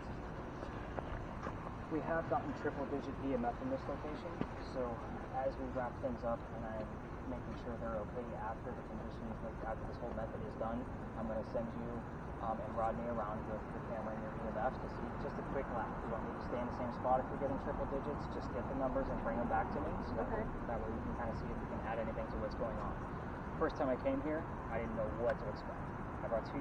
we have gotten triple-digit EMF in this location, so as we wrap things up and I'm making sure they're okay after the conditions, like after this whole method is done, I'm going to send you and Rodney around with the camera and your EMFs to see just a quick lap. You don't need to stay in the same spot if you're getting triple digits, just get the numbers and bring them back to me, so that way we can kind of see if we can add anything to what's going on. First time I came here, I didn't know what to expect. I brought 2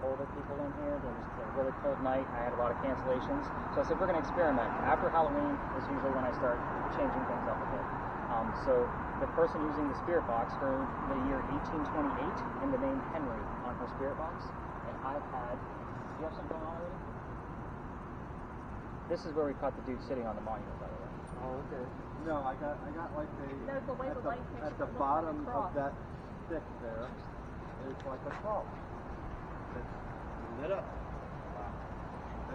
older people in here. There was a really cold night. I had a lot of cancellations. So I said, we're going to experiment. After Halloween is usually when I start changing things up a bit. So the person using the spirit box for the year 1828 and the name Henry on her spirit box. And I've had, do you have something going on already? This is where we caught the dude sitting on the monument, by the way. Oh, okay. No, I got like There's the way the light at the bottom of that stick there, it's like a cross. It's lit up. Wow.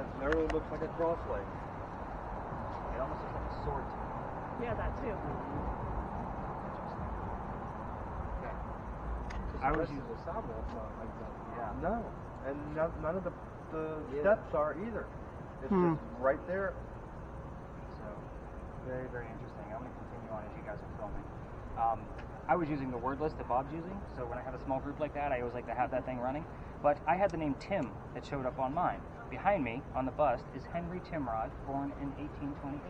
It literally looks like a cross leg. It almost looks like a sword to me. Yeah, that too. Okay. I was using a sidewalk not like that. Yeah. No, and none of the steps are either. It's just right there. So, very, very interesting. I'm going to continue on as you guys are filming. I was using the word list that Bob's using, so when I have a small group like that, I always like to have that thing running. But I had the name Tim that showed up on mine. Behind me, on the bust, is Henry Timrod, born in 1828.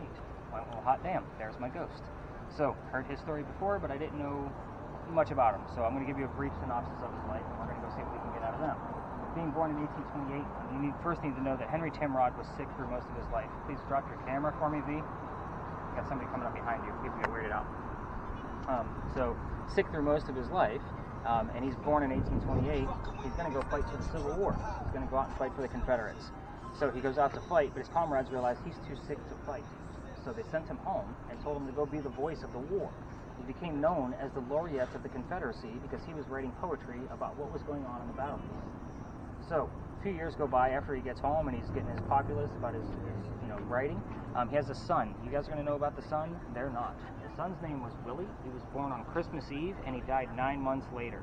Well, hot damn, there's my ghost. So, heard his story before, but I didn't know much about him. So I'm going to give you a brief synopsis of his life, and we're going to go see what we can get out of them. Being born in 1828, you first need to know that Henry Timrod was sick through most of his life. Please drop your camera for me, V. Got somebody coming up behind you. People get weirded out. So, sick through most of his life, and he's born in 1828. He's going to go fight for the Civil War. He's going to go out and fight for the Confederates. So he goes out to fight, but his comrades realize he's too sick to fight. So they sent him home and told him to go be the voice of the war. He became known as the laureate of the Confederacy because he was writing poetry about what was going on in the battlefield. So, a few years go by after he gets home and he's getting his populace about his writing. He has a son. You guys are going to know about the son? They're not. His son's name was Willie. He was born on Christmas Eve and he died 9 months later.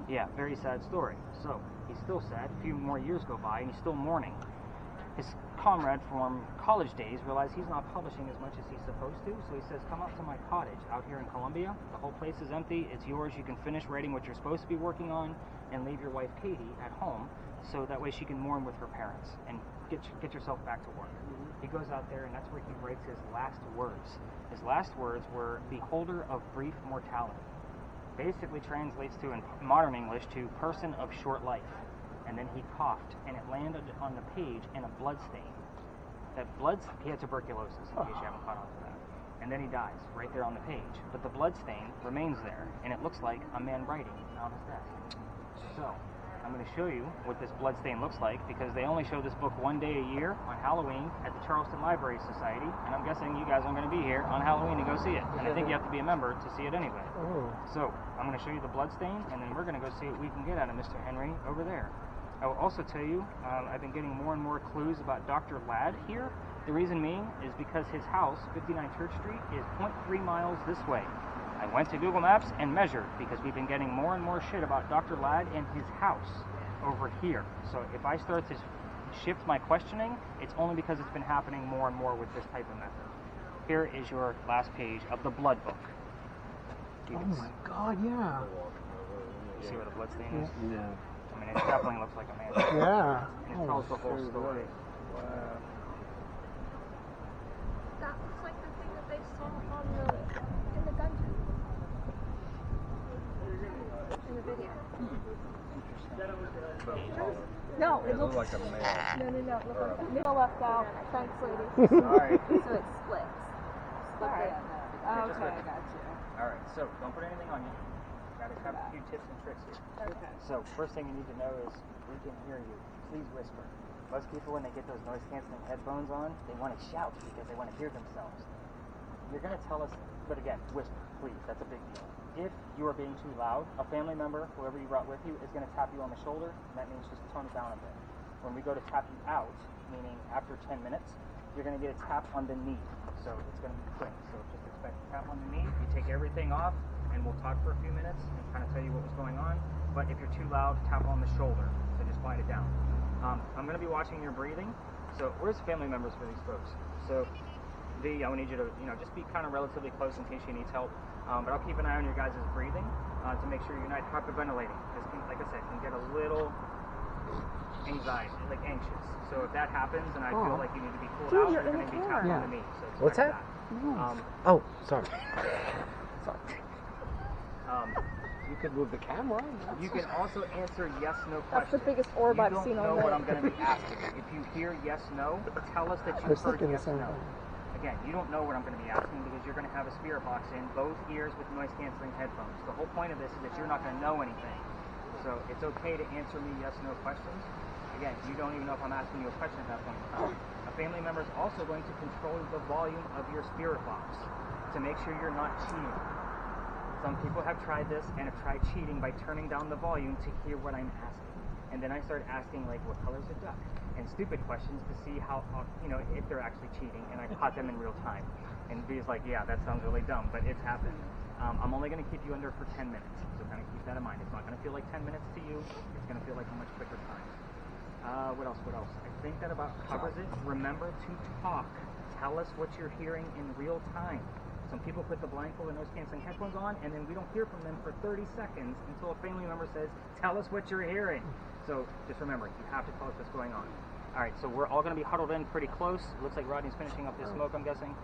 Yeah, very sad story. So, he's still sad. A few more years go by and he's still mourning. His comrade from college days realized he's not publishing as much as he's supposed to, so he says, come up to my cottage out here in Columbia. The whole place is empty. It's yours. You can finish writing what you're supposed to be working on and leave your wife, Katie, at home so that way she can mourn with her parents and get yourself back to work. He goes out there, and that's where he writes his last words. His last words were, beholder of brief mortality. Basically translates to, in modern English, to person of short life. And then he coughed, and it landed on the page in a blood stain. He had tuberculosis, in case you haven't caught on to that. And then he dies, right there on the page. But the blood stain remains there, and it looks like a man writing on his desk. So, I'm going to show you what this blood stain looks like, because they only show this book 1 day a year on Halloween at the Charleston Library Society, and I'm guessing you guys aren't going to be here on Halloween to go see it. And I think you have to be a member to see it anyway. So, I'm going to show you the blood stain, and then we're going to go see what we can get out of Mr. Henry over there. I will also tell you, I've been getting more and more clues about Dr. Ladd here. The reason being is because his house, 59 Church Street, is 0.3 miles this way. I went to Google Maps and measured because we've been getting more and more shit about Dr. Ladd and his house over here. So if I start to shift my questioning, it's only because it's been happening more and more with this type of method. Here is your last page of the blood book. Oh my God, yeah. You see where the blood stain is? Yeah. I mean, it definitely looks like a man. Yeah. And it tells the whole story. Wow. That looks like the thing that they saw on in the dungeon. In the video. No, it looks like a man. No, it looked like that. Middle left out. Thanks, lady. Sorry. So it splits. Alright. Okay, I got you. Alright, so don't put anything on you. Gotta have a few tips and tricks here. Okay. So, first thing you need to know is we can hear you. Please whisper. Most people, when they get those noise-canceling headphones on, they want to shout because they want to hear themselves. You're going to tell us, but again, whisper, please. That's a big deal. If you are being too loud, a family member, whoever you brought with you, is going to tap you on the shoulder, and that means just tone it down a bit. When we go to tap you out, meaning after 10 minutes, you're going to get a tap on the knee. So it's going to be quick. So just expect a tap on the knee. You take everything off, and we'll talk for a few minutes and kind of tell you what was going on. But if you're too loud, tap on the shoulder. So just quiet it down. I'm going to be watching your breathing. So where's family members for these folks? So V, I need you to, just be kind of relatively close in case you need help. But I'll keep an eye on your guys' breathing to make sure you're not hyperventilating. Because, like I said, can get a little anxiety, like anxious. So if that happens and I feel like you need to be pulled out, you're going to be tapping on the knee. So what's that? Oh, sorry. Sorry. You could move the camera. You can also answer yes, no That's questions. the biggest orb I've seen on You don't know what there. I'm going to be asking. If you hear yes, no, tell us that you heard yes, no. Again, you don't know what I'm going to be asking because you're going to have a spirit box in both ears with noise-canceling headphones. The whole point of this is that you're not going to know anything. So it's okay to answer me yes, no questions. Again, you don't even know if I'm asking you a question at that point in time. A family member is also going to control the volume of your spirit box to make sure you're not cheating. Some people have tried this and have tried cheating by turning down the volume to hear what I'm asking. And then I started asking, like, what color's a duck? And stupid questions to see how, if they're actually cheating. And I caught them in real time. And V's like, yeah, that sounds really dumb, but it's happened. I'm only going to keep you under for 10 minutes. So kind of keep that in mind. It's not going to feel like 10 minutes to you. It's going to feel like a much quicker time. What else? I think that about covers it. Remember to talk. Tell us what you're hearing in real time. Some people put the blindfold and noise-canceling headphones on, and then we don't hear from them for 30 seconds until a family member says, tell us what you're hearing. So just remember, you have to tell us what's going on. All right, so we're all going to be huddled in pretty close. It looks like Rodney's finishing up his smoke, I'm guessing.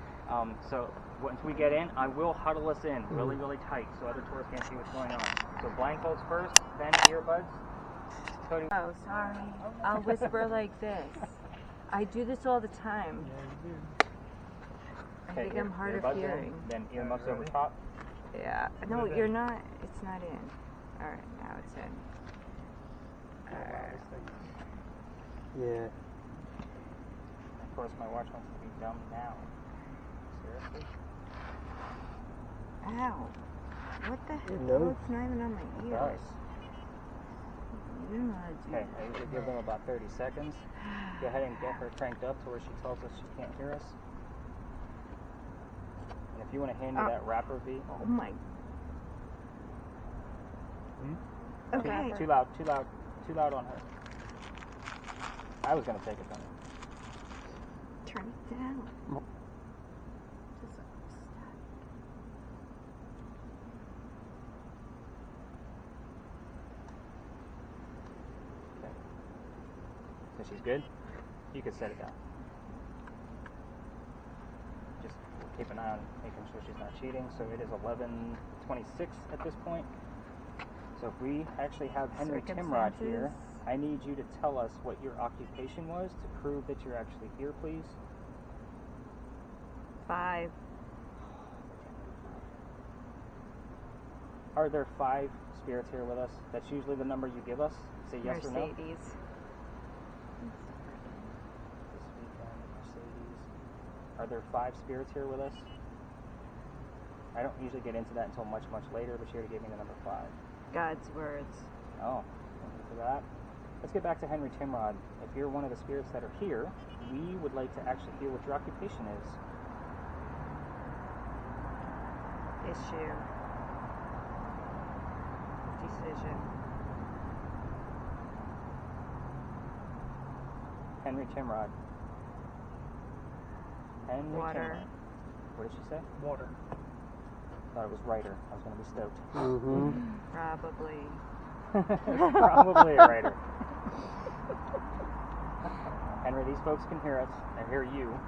So once we get in, I will huddle us in really, really tight so other tourists can't see what's going on. So blindfolds first, then earbuds. Cody. Oh, sorry. I'll whisper like this. I do this all the time. I think I'm hard of hearing. Then earmuffs over top. Yeah. No, you're not. It's not in. All right, now it's in. All right. Yeah. Of course, my watch wants to be dumb now. Seriously? Ow. What the heck? No. Oh, it's not even on my ears. You don't know how to do Okay, that. I usually give them about 30 seconds. Go ahead and get her cranked up to where she tells us she can't hear us. And if you want to hand me that wrapper, V. Oh my. Okay. Too loud on her. I was gonna take it then. Turn it down. Just stop. Okay. So she's good? You can set it down. Just keep an eye on making sure she's not cheating. So it is 11:26 at this point. So if we actually have Henry Timrod here, I need you to tell us what your occupation was to prove that you're actually here, please. 5. Are there 5 spirits here with us? That's usually the number you give us. Say yes or no. Mercedes. This weekend, Mercedes. Are there 5 spirits here with us? I don't usually get into that until much, much later, but she already gave me the number 5. God's words. Oh, thank you for that. Let's get back to Henry Timrod. If you're one of the spirits that are here, we would like to actually hear what your occupation is. Issue. Decision. Henry Timrod. Henry Water. Timrod. What did she say? Water. Thought it was writer. I was going to be stoked. Probably. Probably a writer. Henry, these folks can hear us. They hear you.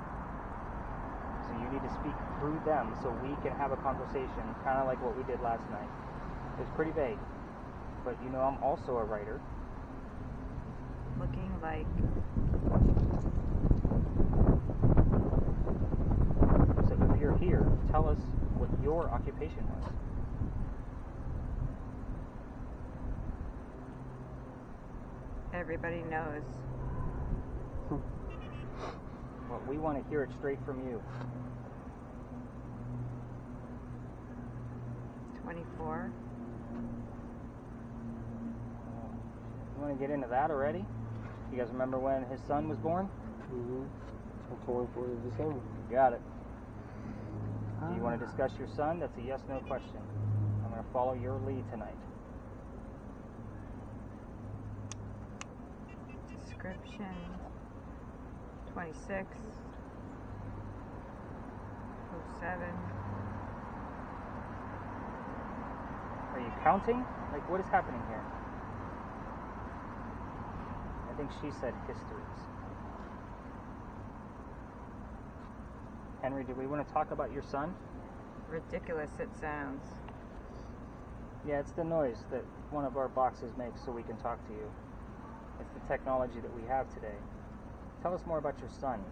So you need to speak through them so we can have a conversation, kind of like what we did last night. It's pretty vague. But you know I'm also a writer. Looking like. So if you're here, tell us what your occupation was. Everybody knows. But we want to hear it straight from you. 24. You want to get into that already? You guys remember when his son was born? Mm-hmm. On 24th of December. You got it. Do you want to discuss your son? That's a yes/no question. I'm going to follow your lead tonight. Description. 26. 07. Are you counting? Like, what is happening here? I think she said histories. Henry, do we want to talk about your son? Ridiculous it sounds. Yeah, it's the noise that one of our boxes makes so we can talk to you. It's the technology that we have today. Tell us more about your son.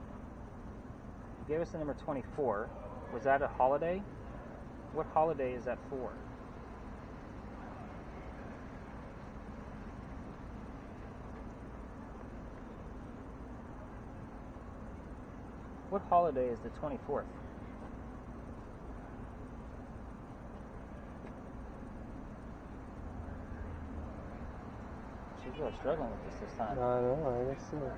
You gave us the number 24. Was that a holiday? What holiday is that for? What holiday is the 24th? She's really struggling with this time. I know, I guess so.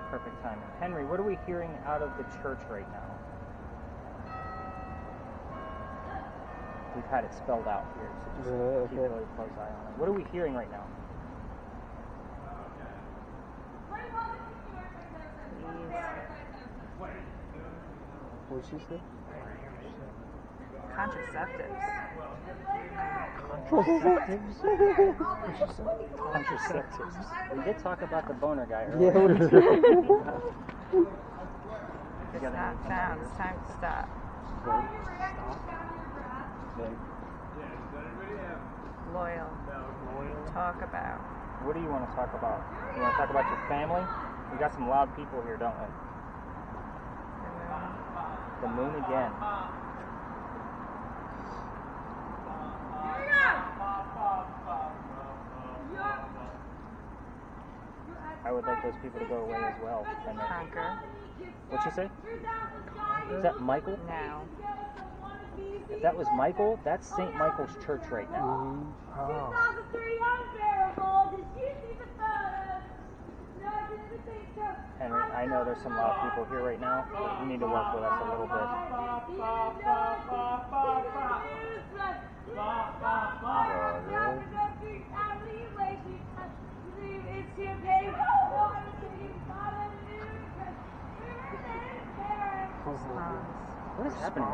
Perfect timing. Henry, what are we hearing out of the church right now? We've had it spelled out here, so just keep a really close eye on it. What are we hearing right now? What did she say? Contraceptives. Contraceptives. We did talk about the boner guy earlier. Yeah, we did. It's not found. It's time to stop. Loyal. Talk about. What do you want to talk about? You want to talk about your family? We got some loud people here, don't we? The moon again. I would like those people to go away as well. Conquer. What'd she say? Is that Michael? Now. If that was Michael, that's St. Michael's Church right now. Oh. Henry, I know there's some loud people here right now, but you need to work with us a little bit. What is happening?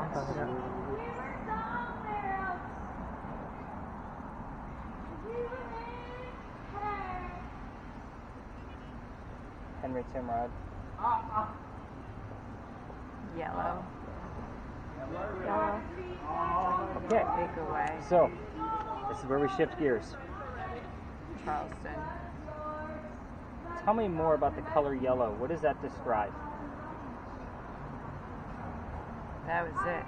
Henry Timrod. Yellow. Okay. Take away. So, this is where we shift gears. Charleston. Tell me more about the color yellow. What does that describe? That was it.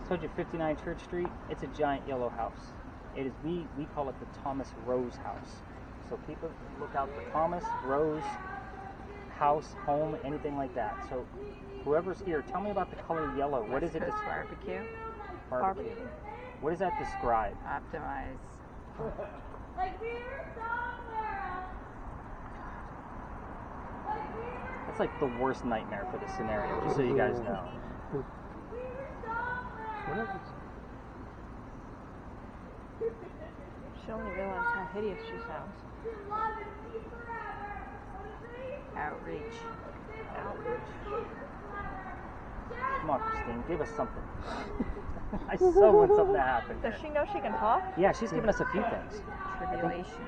I told you 59 Church Street, it's a giant yellow house. It is we call it the Thomas Rose house. So people look out for Thomas, Rose, house, home, anything like that. So whoever's here, tell me about the color yellow. What does it describe? Barbecue. Barbecue. What does that describe? Optimize. That's like the worst nightmare for this scenario, just so you guys know. She only realized how hideous she sounds. Outreach. Come on, Christine, give us something. I so want something to happen. Does she know she can talk? Yeah, she's given us a few things. Tribulation.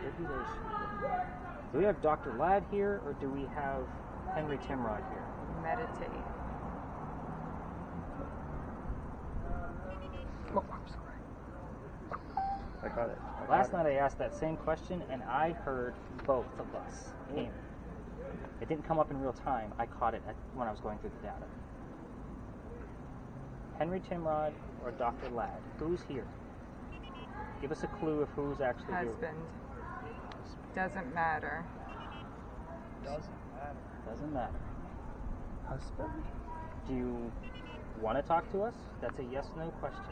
Tribulation. Do we have Dr. Ladd here, or do we have Henry Timrod here? Meditate. Oh, I'm sorry. I got it. Last night I asked that same question, and I heard both of us. It didn't come up in real time. I caught it when I was going through the data. Henry Timrod or Dr. Ladd? Who's here? Give us a clue of who's actually Husband. Doesn't matter. Doesn't matter. Husband? Do you want to talk to us? That's a yes/no question.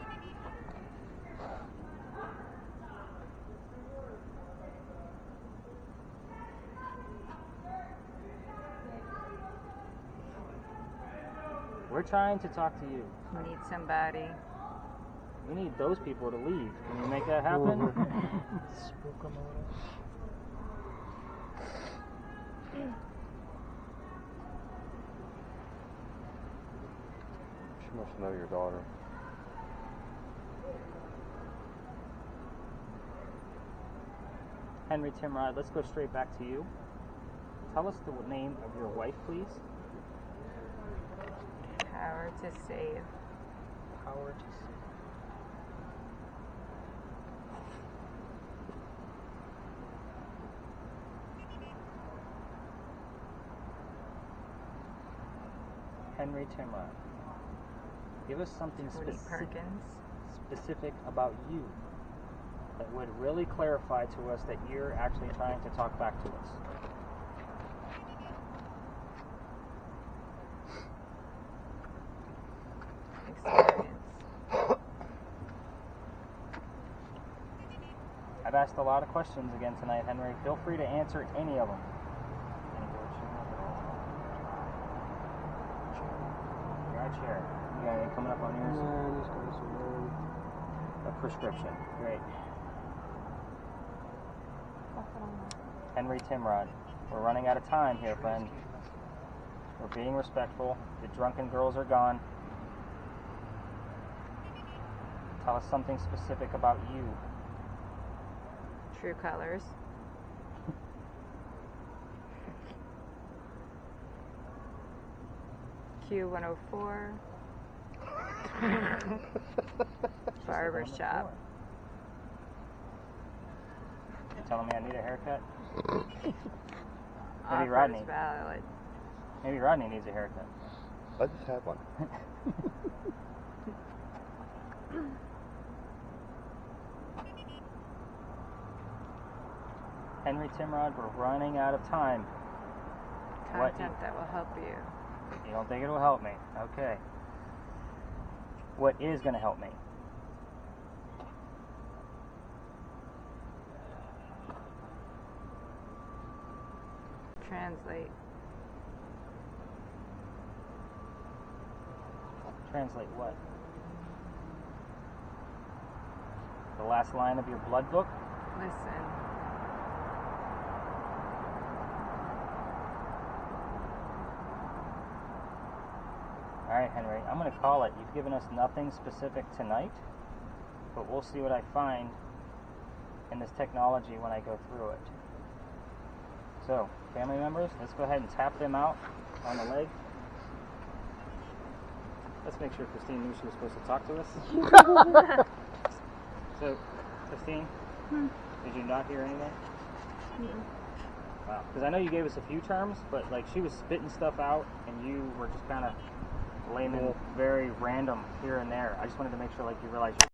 We're trying to talk to you. You need somebody. We need those people to leave. Can you make that happen? Spook them a little. She must know your daughter. Henry Timrod, let's go straight back to you. Tell us the name of your wife, please. Power to save. Power to save. Henry Timrod, give us something specific about you that would really clarify to us that you're actually trying to talk back to us. Experience. I've asked a lot of questions again tonight, Henry. Feel free to answer any of them. Chair. You got anything coming up on yours? No, just got some A prescription. Great. Henry Timrod. We're running out of time here, friend. We're being respectful. The drunken girls are gone. Tell us something specific about you. True colors. Q104. Barber shop. You telling me I need a haircut? Maybe Offers Rodney. valid. Maybe Rodney needs a haircut. I just had one. Henry Timrod, we're running out of time. Content that will help you. You don't think it'll help me? Okay. What is going to help me? Translate. Translate what? The last line of your blood book? Listen. Alright, Henry, I'm going to call it. You've given us nothing specific tonight, but we'll see what I find in this technology when I go through it. So, family members, let's go ahead and tap them out on the leg. Let's make sure Christine knew she was supposed to talk to us. So, Christine, did you not hear anything? Wow, because I know you gave us a few terms, but like she was spitting stuff out and you were just kind of layman very random here and there. I just wanted to make sure like you realized